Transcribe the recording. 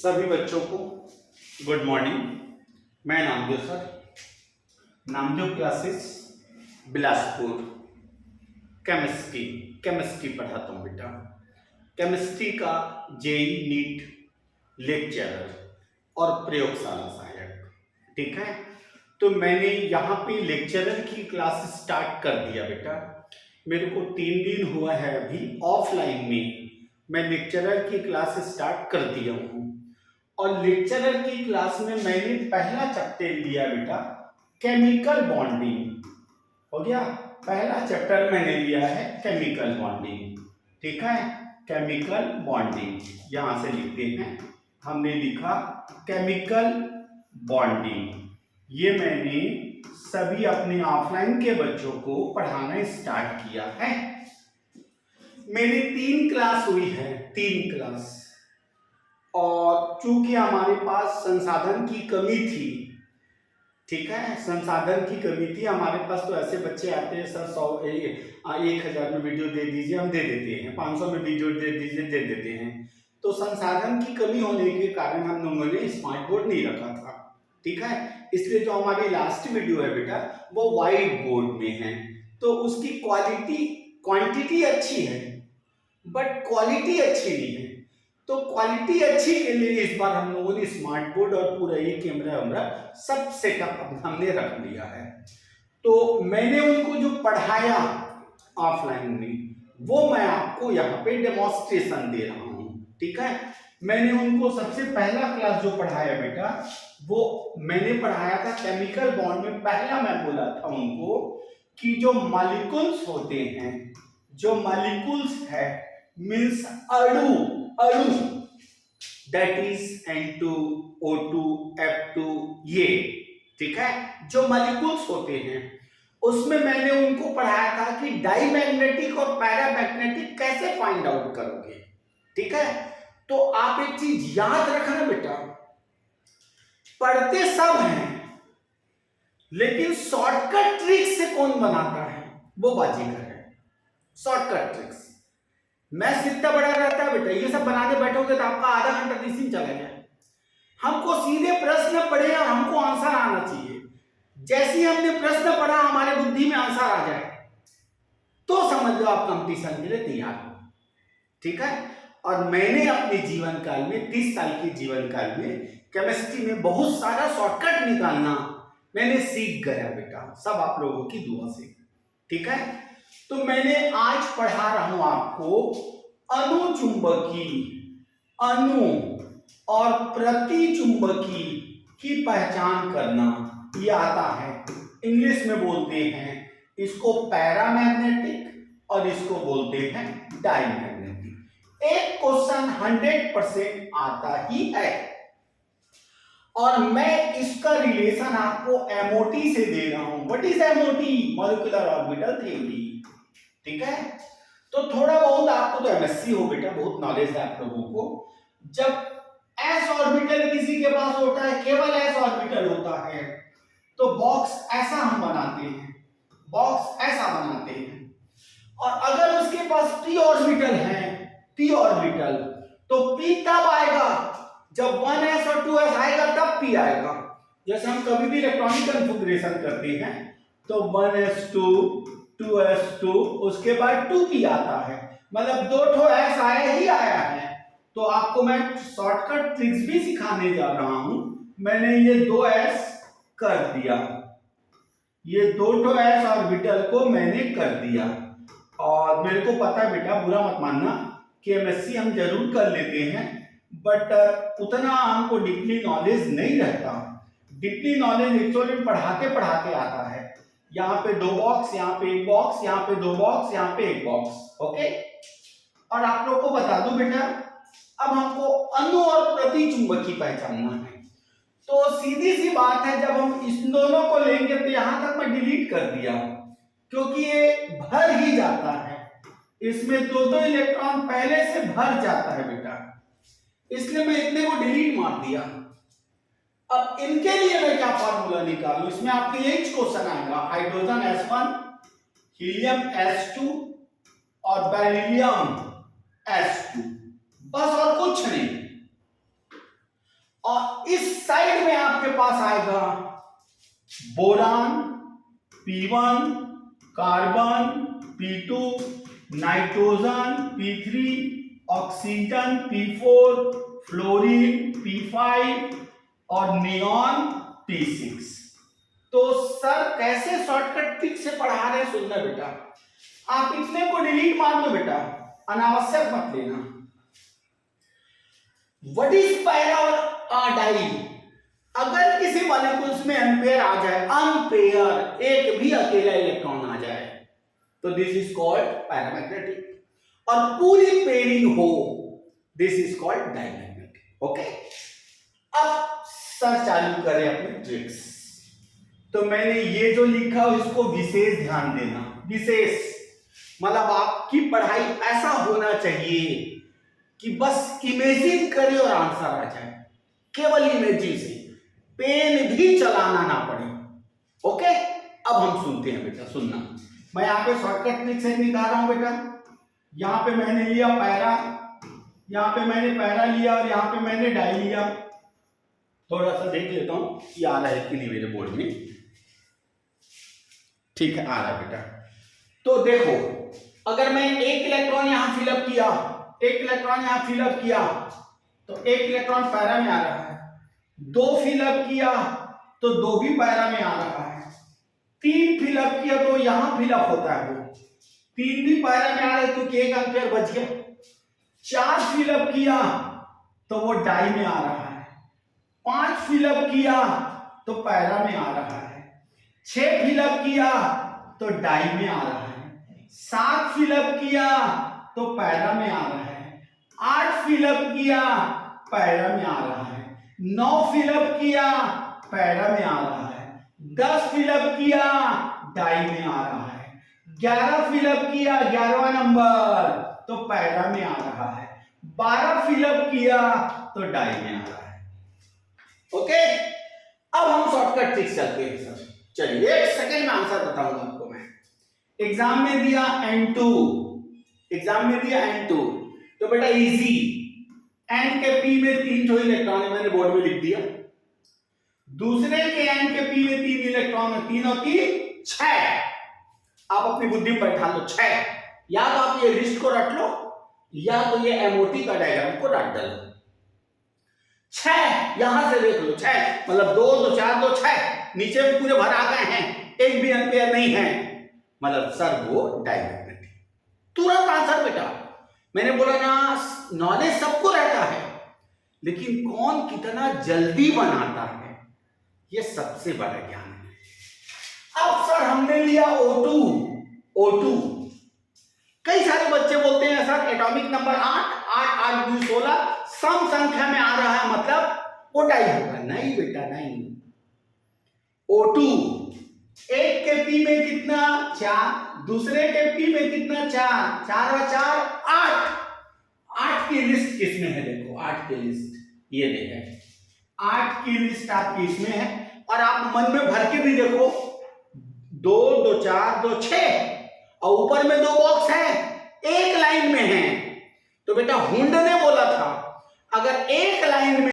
सभी बच्चों को गुड मॉर्निंग। मैं Namdev sir, Namdev classes Bilaspur. Chemistry पढ़ाता हूँ बेटा। केमिस्ट्री का जेई नीट लेक्चरर और प्रयोगशाला सहायक। ठीक है, तो मैंने यहाँ पे लेक्चरर की क्लास स्टार्ट कर दिया बेटा। मेरे को 3 दिन हुआ है अभी ऑफलाइन में मैं लेक्चरर की क्लास स्टार्ट कर दिया हूँ। और लेक्चरर की क्लास में मैंने पहला चैप्टर लिया बेटा, केमिकल बॉन्डिंग। हो गया, पहला चैप्टर मैंने लिया है केमिकल बॉन्डिंग। ठीक है, केमिकल बॉन्डिंग यहां से लिखते हैं। हमने लिखा केमिकल बॉन्डिंग। ये मैंने सभी अपने ऑफलाइन के बच्चों को पढ़ाना स्टार्ट किया है। मेरी 3 क्लास हुई है, 3 क्लास। और चूंकि हमारे पास संसाधन की कमी थी, ठीक है, संसाधन की कमी थी हमारे पास, तो ऐसे बच्चे आते हैं सर 1,000 में वीडियो दे दीजिए, हम दे देते हैं। 500 में वीडियो दे दीजिए, दे देते हैं। तो संसाधन की कमी होने के कारण हम लोगों ने स्मार्ट बोर्ड नहीं रखा था। ठीक है, इसलिए जो हमारी लास्ट वीडियो है बेटा वो व्हाइट बोर्ड में है। तो उसकी क्वांटिटी अच्छी है बट क्वालिटी अच्छी नहीं है। तो क्वालिटी अच्छी के लिए इस बार हम लोगों ने स्मार्ट बोर्ड और पूरा ये कैमरा वैमरा सब सेटअप हमने रख लिया है। तो मैंने उनको जो पढ़ाया ऑफलाइन में वो मैं आपको यहाँ पे डेमोन्स्ट्रेशन दे रहा हूँ। ठीक है, मैंने उनको सबसे पहला क्लास जो पढ़ाया बेटा वो मैंने पढ़ाया था केमिकल बॉन्ड में। पहला मैं बोला था उनको कि जो मॉलिक्यूल्स होते हैं, जो मॉलिक्यूल्स है मीन्स अणु that is N2 O2 F2 ये। ठीक है, जो मॉलिक्यूल्स होते हैं उसमें मैंने उनको पढ़ाया था कि डाईमैग्नेटिक और पैरामैग्नेटिक कैसे फाइंड आउट करोगे। ठीक है, तो आप एक चीज याद रखना बेटा, पढ़ते सब हैं लेकिन शॉर्टकट ट्रिक से कौन बनाता है वो बाजीगर है। शॉर्टकट ट्रिक्स मैथ्स इतना बड़ा रहता है बेटा, ये सब बनाने बैठोगे तो आपका आधा घंटा तो इसी में चला जाए। हमको सीधे प्रश्न पढ़े और हमको आंसर आना चाहिए। जैसे ही हमने प्रश्न पढ़ा हमारे बुद्धि में आंसर आ जाए तो समझ लो आप कंपटीशन के लिए तैयार हो। ठीक है, और मैंने अपने जीवन काल में 30 साल के जीवन काल में केमिस्ट्री में बहुत सारा शॉर्टकट निकालना मैंने सीख गया बेटा, सब आप लोगों की दुआ से। ठीक है, तो मैंने आज पढ़ा रहा हूं आपको अनुचुंबकी, अणु और प्रतिचुंबकी की पहचान करना। ये आता है, इंग्लिश में बोलते हैं इसको पैरामैग्नेटिक और इसको बोलते हैं डाईमैग्नेटिक। एक क्वेश्चन 100% आता ही है और मैं इसका रिलेशन आपको एमओटी से दे रहा हूं। What is MOT? Molecular orbital theory. ठीक है, तो थोड़ा बहुत आपको तो एमएससी हो बेटा, बहुत नॉलेज है आप लोगों को। जब एस ऑर्बिटल किसी के पास होता है, केवल एस ऑर्बिटल होता है, तो बॉक्स ऐसा हम बनाते हैं, बॉक्स ऐसा बनाते हैं। और अगर उसके पास पी ऑर्बिटल है, पी ऑर्बिटल, तो पी तब आएगा जब 1s और 2s आएगा तब पी आएगा। जैसे हम कभी भी इलेक्ट्रॉनिक कॉन्फ़िगरेशन करते हैं तो 1s2 2s2 उसके बाद 2p आता है, मतलब 2 ठो s आया ही आया है। तो आपको मैं शॉर्टकट ट्रिक्स भी सिखाने जा रहा हूं। मैंने ये 2s कर दिया, ये 2 ठो s ऑर्बिटल को मैंने कर दिया। और मेरे को पता है बेटा, बुरा मत मानना कि एमएससी हम जरूर कर लेते हैं बट उतना हमको डीपली नॉलेज नहीं रहता। डीपली नॉलेज एक्चुअली पढ़ाते पढ़ाते आता है। यहाँ पे 2 बॉक्स, यहाँ पे 1 बॉक्स, यहाँ पे 2 बॉक्स, यहाँ पे 1 बॉक्स। ओके, और आप लोग को बता दूं बेटा, अब हमको अणु और प्रतिचुंबकी पहचानना है। तो सीधी सी बात है, जब हम इस दोनों को लेंगे तो यहां तक मैं डिलीट कर दिया क्योंकि ये भर ही जाता है, इसमें 2 इलेक्ट्रॉन पहले से भर जाता है बेटा, इसलिए मैं इतने को डिलीट मार दिया। अब इनके लिए मैं क्या फार्मूला निकालूं? इसमें आपके यही क्वेश्चन आएगा, हाइड्रोजन S1, हीलियम S2 और बेरिलियम S2, बस और कुछ नहीं। C1 carbon, P2 nitrogen, P3 oxygen, P4 fluorine, P5 और नियॉन P6। तो सर कैसे शॉर्टकट ट्रिक से पढ़ा रहे हैं सुनना बेटा, आप इतने को डिलीट मार दो बेटा, अनावश्यक मत लेना। व्हाट इज पैरा और डाई? अगर किसी मॉलिक्यूल्स में अनपेयर आ जाए, अनपेयर एक भी अकेला इलेक्ट्रॉन आ जाए, तो दिस इज कॉल्ड पैरामैग्नेटिक, और पूरी पेयरिंग हो, this is called diamagnetic. Okay, अब सर चालू करें अपने ट्रिक्स। तो मैंने ये जो लिखा इसको विशेष ध्यान देना, विशेष मतलब आपकी पढ़ाई ऐसा होना चाहिए कि बस इमेजिन करे और आंसर आ जाए, केवल इमेजिन से, पेन भी चलाना ना पड़े। ओके, अब हम सुनते हैं बेटा, सुनना। मैं यहाँ पे शॉर्टकट ट्रिक से निकाल रहा हूं बेटा। यहाँ पे मैंने लिया पैरा, यहाँ पे मैंने पैरा लिया और यहाँ पे मैंने डाई लिया। थोड़ा सा देख लेता हूं कि आ रहा है कि नहीं मेरे बोर्ड में। ठीक है, आ रहा है बेटा। तो देखो, अगर मैं एक इलेक्ट्रॉन यहां फिलअप किया, एक इलेक्ट्रॉन यहां फिलअप किया, तो एक इलेक्ट्रॉन पैरा में आ रहा है। दो फिलअप किया तो दो भी पैरा में आ रहा है। तीन फिलअप किया तो यहां फिलअप होता है, वो तीन भी पैरा में आ रहा है क्योंकि एक एम्पियर बच गया। चार फिलअप किया तो वो डाई में आ रहा है। पांच फिलअप किया तो पैरा में आ रहा है। छह फिलअप किया तो डाई में आ रहा है। सात फिलअप किया तो पैरा में आ रहा है। आठ फिलअप किया पैरा में आ रहा है। नौ फिलअप किया पैरा में आ रहा है। 10 फिलअप किया डाई में आ रहा है। 11 फिलअप किया 11वां नंबर तो पैरा में आ रहा है। 12 फिलअप किया तो डाई में आ रहा है। ओके, अब हम शॉर्टकट ट्रिक चलते हैं सर। चलिए, एक सेकंड में आंसर बताऊंगा आपको मैं। एग्जाम में दिया N2, एग्जाम में दिया N2, तो बेटा इजी, N के P में 3 ठो इलेक्ट्रॉन है, मैंने बोर्ड में लिख दिया। दूसरे के N के P में 3 इलेक्ट्रॉन है, 3 और 3 6। आप अपनी बुद्धि में बैठा लो 6, या तो आप ये लिस्ट को रट लो या तो ये एमओटी का डायग्राम को रट डालो। 6 यहां से देख लो, 6 मतलब 2 2 4 2 6, नीचे भी पूरे भर आ गए हैं, एक भी एम्पियर नहीं है, मतलब सर वो डायमैग्नेटिक। तुरंत आंसर बेटा। मैंने बोला ना, नॉलेज सबको रहता है, लेकिन कौन कितना जल्दी बनाता है, ये सबसे बड़ा ज्ञान है। अब सर हमने लिया O2। कई सारे बच्चे बोलते हैं सर एटॉमिक नंबर 8 8 8 2 16 सम संख्या में आ रहा है, मतलब वो डाई होगा। नहीं बेटा नहीं। O2 एक के P में कितना 4, दूसरे के P में कितना 4, 4 और 4 8। 8 की लिस्ट किसमें है? देखो 8 की लिस्ट ये देखो, 8 की लिस्ट आपकी इसमें है। और आप मन में भर के भी देखो, 2 2 4 2 6 और ऊपर में 2 बॉक्स है, एक लाइन में है। तो बेटा हुंड ने बोला था अगर एक लाइन में